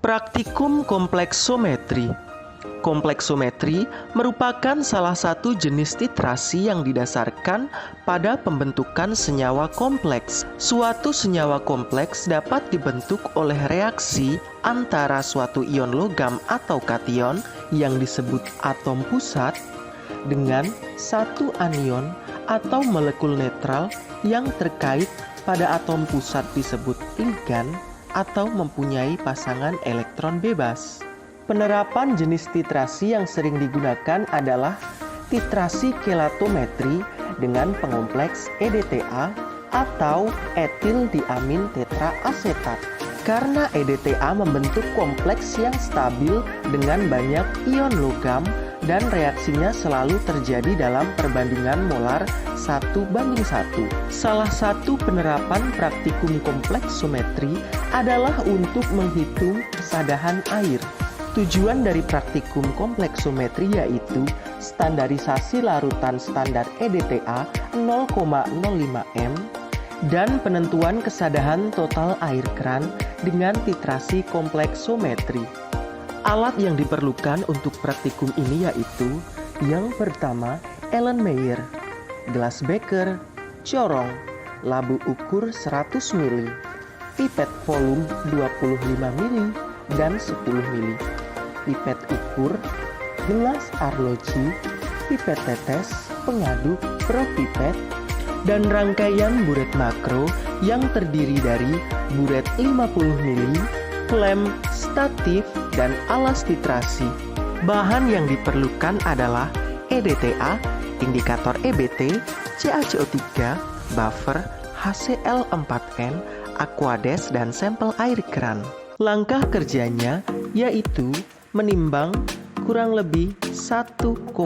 Praktikum kompleksometri. Kompleksometri merupakan salah satu jenis titrasi yang didasarkan pada pembentukan senyawa kompleks. Suatu senyawa kompleks dapat dibentuk oleh reaksi antara suatu ion logam atau kation yang disebut atom pusat dengan satu anion atau molekul netral yang terkait pada atom pusat disebut ligan atau mempunyai pasangan elektron bebas. Penerapan jenis titrasi yang sering digunakan adalah titrasi kelatometri dengan pengompleks EDTA atau etil diamin tetraasetat. Karena EDTA membentuk kompleks yang stabil dengan banyak ion logam dan reaksinya selalu terjadi dalam perbandingan molar 1:1. Salah satu penerapan praktikum kompleksometri adalah untuk menghitung kesadahan air. Tujuan dari praktikum kompleksometri yaitu standarisasi larutan standar EDTA 0,05 m dan penentuan kesadahan total air keran dengan titrasi kompleksometri. Alat yang diperlukan untuk praktikum ini yaitu yang pertama Erlenmeyer, gelas beker, corong, labu ukur 100 ml, pipet volume 25 ml dan 10 ml, pipet ukur, gelas arloji, pipet tetes, pengaduk, propipet, dan rangkaian buret makro yang terdiri dari buret 50 ml, klem, statif, dan alas titrasi. Bahan yang diperlukan adalah EDTA, indikator EBT, CaCO3, buffer, HCl4n, Aquades, dan sampel air keran. Langkah kerjanya yaitu menimbang kurang lebih 1,86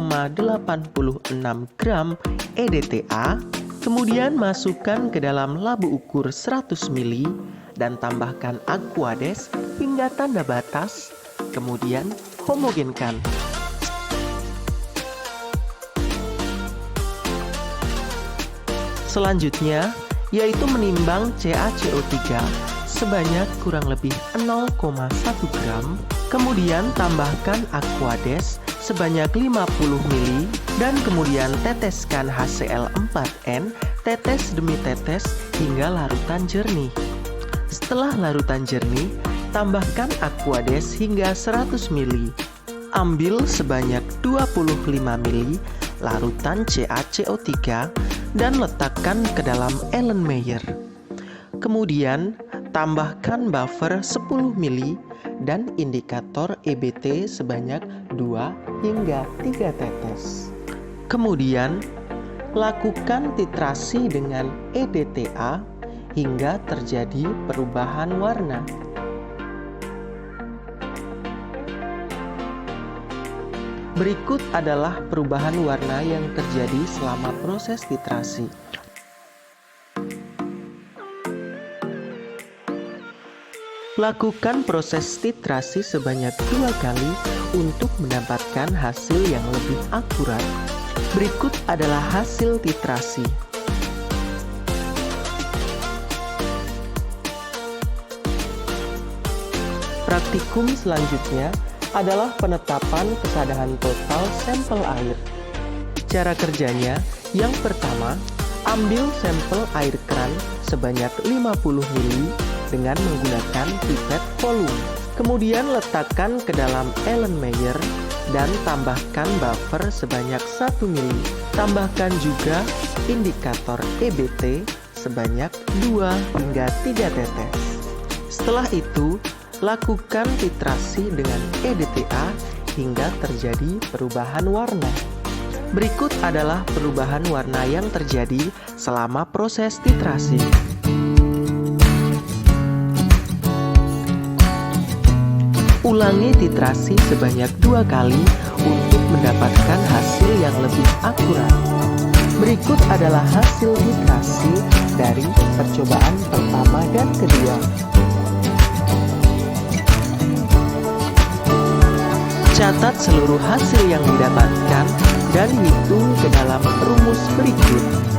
gram EDTA, kemudian masukkan ke dalam labu ukur 100 ml dan tambahkan Aquades hingga tanda batas, kemudian homogenkan. Selanjutnya yaitu menimbang CaCO3 sebanyak kurang lebih 0,1 gram, kemudian tambahkan Aquades sebanyak 50 ml dan kemudian teteskan HCl4n tetes demi tetes hingga larutan jernih. Setelah larutan jernih, tambahkan Aquades hingga 100 ml. Ambil sebanyak 25 ml larutan CaCO3 dan letakkan ke dalam Erlenmeyer. Kemudian tambahkan buffer 10 ml dan indikator EBT sebanyak 2 hingga 3 tetes. Kemudian lakukan titrasi dengan EDTA hingga terjadi perubahan warna. Berikut adalah perubahan warna yang terjadi selama proses titrasi. Lakukan proses titrasi sebanyak 2 kali untuk mendapatkan hasil yang lebih akurat. Berikut adalah hasil titrasi. Praktikum selanjutnya adalah penetapan kesadahan total sampel air. Cara kerjanya, yang pertama, ambil sampel air keran sebanyak 50 ml dengan menggunakan pipet volume. Kemudian letakkan ke dalam Erlenmeyer dan tambahkan buffer sebanyak 1 ml. Tambahkan juga indikator EBT sebanyak 2 hingga 3 tetes. Setelah itu, lakukan titrasi dengan EDTA hingga terjadi perubahan warna. Berikut adalah perubahan warna yang terjadi selama proses titrasi. Ulangi titrasi sebanyak 2 kali untuk mendapatkan hasil yang lebih akurat. Berikut adalah hasil titrasi dari percobaan pertama dan kedua. Catat seluruh hasil yang didapatkan dan hitung ke dalam rumus berikut.